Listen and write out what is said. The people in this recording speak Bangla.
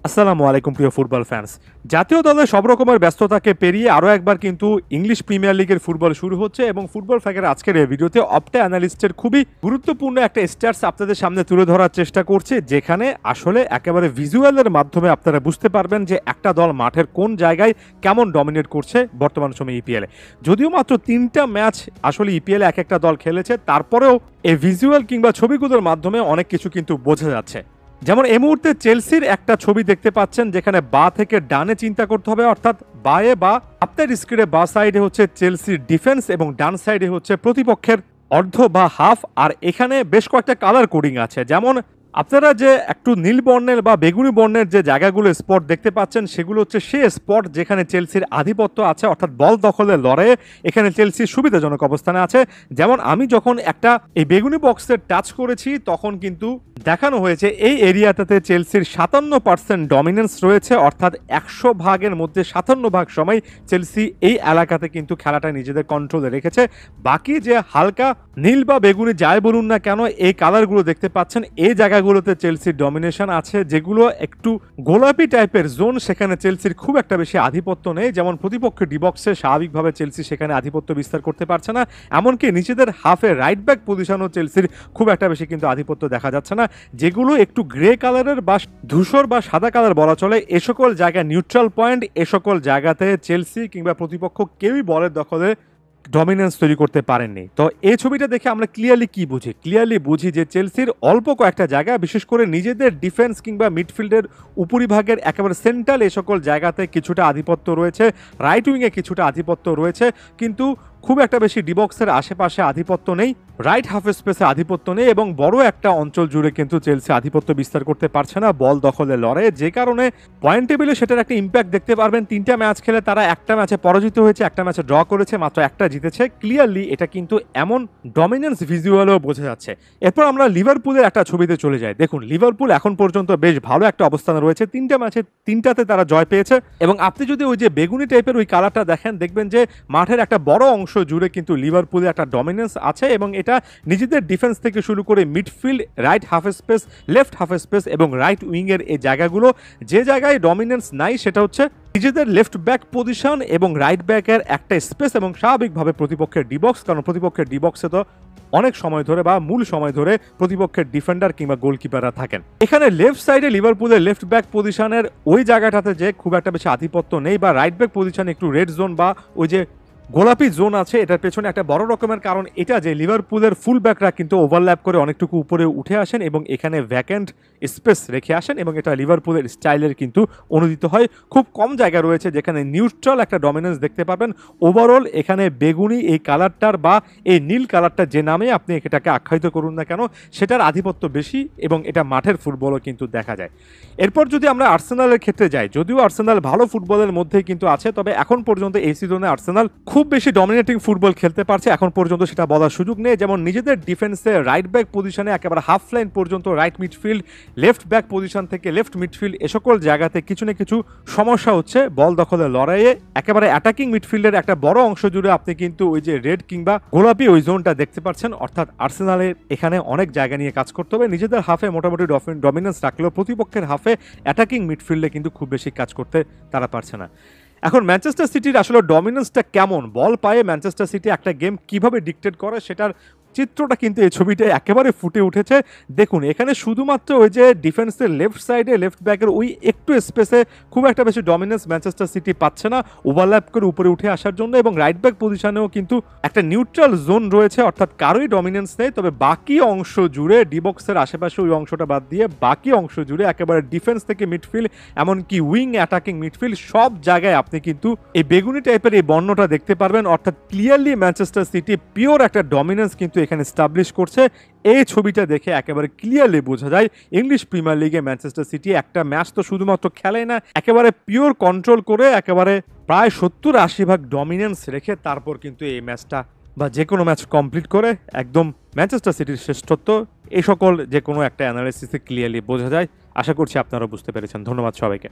আসসালামু আলাইকুম প্রিয় ফুটবল ফ্যান্স। জাতীয় দলের সব রকমের ব্যস্ততাকে পেরিয়ে আরও একবার কিন্তু ইংলিশ প্রিমিয়ার লিগের ফুটবল শুরু হচ্ছে এবং ফুটবল ফ্যাকের আজকের এই ভিডিওতে অপটা অ্যানালিস্টের খুবই গুরুত্বপূর্ণ একটা স্ট্যাটস আপনাদের সামনে তুলে ধরার চেষ্টা করছে, যেখানে আসলে একেবারে ভিজুয়ালের মাধ্যমে আপনারা বুঝতে পারবেন যে একটা দল মাঠের কোন জায়গায় কেমন ডমিনেট করছে বর্তমান সময়ে ইপিএলে। যদিও মাত্র 3টা ম্যাচ আসলে ইপিএলে এক একটা দল খেলেছে, তারপরেও এই ভিজুয়াল কিংবা ছবিগুলোর মাধ্যমে অনেক কিছু কিন্তু বোঝা যাচ্ছে। যেমন এই মুহূর্তে চেলসির একটা ছবি দেখতে পাচ্ছেন, যেখানে বা থেকে ডানে চিন্তা করতে হবে, অর্থাৎ বায়ে বা আপনার স্ক্রিনে বা সাইডে হচ্ছে চেলসির ডিফেন্স এবং ডান সাইডে হচ্ছে প্রতিপক্ষের অর্ধ বা হাফ। আর এখানে বেশ কয়েকটা কালার কোডিং আছে, যেমন আপনারা যে একটু নীল বর্ণের বা বেগুনি বর্ণের যে জায়গাগুলো স্পট দেখতে পাচ্ছেন, সেগুলো হচ্ছে সে স্পট যেখানে চেলসির আধিপত্য আছে, অর্থাৎ বল দখলের লড়াইয়ে এখানে চেলসির সুবিধাজনক অবস্থানে আছে। যেমন আমি যখন একটা এই বেগুনি বক্সের টাচ করেছি, তখন কিন্তু দেখানো হয়েছে এই এরিয়াটাতে চেলসির 57% ডমিনেন্স রয়েছে, অর্থাৎ 100 ভাগের মধ্যে 57 ভাগ সময় চেলসি এই এলাকাতে কিন্তু খেলাটা নিজেদের কন্ট্রোলে রেখেছে। বাকি যে হালকা নীল বা বেগুনি যাই বলুন না কেন, এই কালারগুলো দেখতে পাচ্ছেন, এই জায়গাগুলোতে চেলসির ডমিনেশন আছে। যেগুলো একটু গোলাপি টাইপের জোন, সেখানে চেলসির খুব একটা বেশি আধিপত্য নেই। যেমন প্রতিপক্ষের ডিবক্সে স্বাভাবিকভাবে চেলসি সেখানে আধিপত্য বিস্তার করতে পারছে না, এমনকি নিজেদের হাফে রাইট ব্যাক পজিশনও চেলসির খুব একটা বেশি কিন্তু আধিপত্য দেখা যাচ্ছে না। যেগুলো একটু গ্রে কালারের বা ধূসর বা সাদা কালার বলা চলে, এ সকল জায়গায় নিউট্রাল পয়েন্ট, এ সকল জায়গাতে চেলসি কিংবা প্রতিপক্ষ কেউই বলের দখলে ডমিনেন্স তৈরি করতে পারেননি। তো এই ছবিটা দেখে আমরা ক্লিয়ারলি কি বুঝি? ক্লিয়ারলি বুঝি যে চেলসির অল্প কয়েকটা জায়গা, বিশেষ করে নিজেদের ডিফেন্স কিংবা মিডফিল্ডের উপরিভাগের একেবারে সেন্ট্রাল এই সকল জায়গাতে কিছুটা আধিপত্য রয়েছে, রাইট উইংয়ে কিছুটা আধিপত্য রয়েছে, কিন্তু খুব একটা বেশি ডিবক্সের আশেপাশে আধিপত্য নেই, রাইট হাফ স্পেসে আধিপত্য নেই, এবং বড় একটা অঞ্চল জুড়ে কিন্তু চেলসি আধিপত্য বিস্তার করতে পারছে না বল দখলের লড়াইয়ে। যে কারণে পয়েন্ট টেবিলে সেটার একটা ইম্প্যাক্ট দেখতে পারবেন। 3টা ম্যাচ খেলে তারা একটা ম্যাচে পরাজিত হয়েছে, একটা ম্যাচে ড্র করেছে, মাত্র একটা জিতেছে। ক্লিয়ারলি এটা কিন্তু এমন ডমিনেন্স ভিজুয়ালও বোঝা যাচ্ছে। এরপর আমরা লিভারপুলের একটা ছবিতে চলে যাই। দেখুন, লিভারপুল এখন পর্যন্ত বেশ ভালো একটা অবস্থানে রয়েছে, 3টা ম্যাচে 3টাতে তারা জয় পেয়েছে। এবং আপনি যদি ওই যে বেগুনি টাইপের ওই কালারটা দেখেন, দেখবেন যে মাঠের একটা বড় অংশ জুড়ে কিন্তু লিভারপুলের একটা ডমিনেন্স আছে, এবং এটা নিজেদের ডিফেন্স থেকে শুরু করে midfield, right half space, left half space এবং রাইট উইংয়ের এই জায়গাগুলো। যে জায়গায় ডমিনেন্স নাই সেটা হচ্ছে নিজেদের লেফট ব্যাক পজিশন এবং রাইট ব্যাকের একটা স্পেস, এবং স্বাভাবিকভাবে প্রতিপক্ষের ডিবক্স, কারণ প্রতিপক্ষের ডিবক্সে তো অনেক সময় ধরে বা মূল সময় ধরে প্রতিপক্ষের ডিফেন্ডার কিংবা গোলকিপাররা থাকেন। এখানে লেফট সাইডে লিভারপুলের লেফট ব্যাক পজিশনের ওই জায়গাটাতে যে খুব একটা বেশি আধিপত্য নেই, বা রাইট ব্যাক পজিশনে একটু রেড জোন বা ওই যে গোলাপি জোন আছে, এটার পেছনে একটা বড় রকমের কারণ এটা যে লিভারপুলের ফুল ব্যাকরা কিন্তু ওভারল্যাপ করে অনেকটুকু উপরে উঠে আসেন এবং এখানে ভ্যাকেন্ট স্পেস রেখে আসেন, এবং এটা লিভারপুলের স্টাইলের কিন্তু অনুদিত হয়। খুব কম জায়গা রয়েছে যেখানে নিউট্রাল একটা ডমিনেন্স দেখতে পাবেন। ওভারঅল এখানে বেগুনি এই কালারটার বা এই নীল কালারটা যে নামে আপনি এটাকে আখ্যায়িত করুন না কেন, সেটার আধিপত্য বেশি, এবং এটা মাঠের ফুটবলও কিন্তু দেখা যায়। এরপর যদি আমরা আর্সেনালের ক্ষেত্রে যাই, যদিও আর্সেনাল ভালো ফুটবলের মধ্যেই কিন্তু আছে, তবে এখন পর্যন্ত এই সিজনে আর্সেনাল খুব বেশি ডমিনেটিং ফুটবল খেলতে পারছে এখন পর্যন্ত সেটা বলার সুযোগ নেই। যেমন নিজেদের ডিফেন্সে রাইট ব্যাক পজিশনে একেবারে হাফ লাইন পর্যন্ত right midfield, left back position থেকে লেফট মিডফিল্ড, এ সকল জায়গাতে কিছু না কিছু সমস্যা হচ্ছে বল দখলের লড়াইয়ে। একেবারে অ্যাটাকিং মিডফিল্ডের একটা বড় অংশ জুড়ে আপনি কিন্তু ওই যে রেড কিংবা গোলাপি ওই জোনটা দেখতে পাচ্ছেন, অর্থাৎ আর্সেনালের এখানে অনেক জায়গা নিয়ে কাজ করতে হবে। নিজেদের হাফে মোটামুটি ডমিনেন্স রাখলেও প্রতিপক্ষের হাফে অ্যাটাকিং মিডফিল্ডে কিন্তু খুব বেশি কাজ করতে তারা পারছে না। এখন ম্যানচেস্টার সিটির আসলে ডমিনেন্সটা কেমন, বল পায়ে ম্যানচেস্টার সিটি একটা গেম কিভাবে ডিক্টেট করে, সেটার চিত্রটা কিন্তু এই ছবিটায় একেবারে ফুটে উঠেছে। দেখুন, এখানে শুধুমাত্র ওই যে ডিফেন্সের লেফট সাইডে লেফট ব্যাকের ওই একটু স্পেসে খুব একটা বেশি ডমিনেন্স ম্যানচেস্টার সিটি পাচ্ছে না ওভারল্যাপ করে উপরে উঠে আসার জন্য, এবং রাইট ব্যাক পজিশনেও কিন্তু একটা নিউট্রাল জোন রয়েছে, অর্থাৎ কারোই ডমিনেন্স নেই। তবে বাকি অংশ জুড়ে ডিবক্সের আশেপাশে ওই অংশটা বাদ দিয়ে বাকি অংশ জুড়ে একেবারে ডিফেন্স থেকে মিডফিল্ড, এমনকি উইং অ্যাটাকিং মিডফিল্ড, সব জায়গায় আপনি কিন্তু এই বেগুনি টাইপের এই বর্ণটা দেখতে পারবেন। অর্থাৎ ক্লিয়ারলি ম্যানচেস্টার সিটি পিওর একটা ডমিনেন্স কিন্তু এখানে এস্টাবলিশ করছে। এই ছবিটা দেখে একেবারে ক্লিয়ারলি বোঝা যায় ইংলিশ প্রিমিয়ার লিগে ম্যানচেস্টার সিটি একটা ম্যাচ তো শুধুমাত্র খেলে না, একেবারে পিওর কন্ট্রোল করে একেবারে প্রায় 70-80 ভাগ ডমিনেন্স রেখে তারপর কিন্তু এই ম্যাচটা বা যে কোনো ম্যাচ কমপ্লিট করে একদম ম্যানচেস্টার সিটির শ্রেষ্ঠত্ব এই সকল যে কোনো একটা অ্যানালাইসিসে ক্লিয়ারলি বোঝা যায়। আশা করছি আপনারা বুঝতে পেরেছেন। ধন্যবাদ সবাইকে।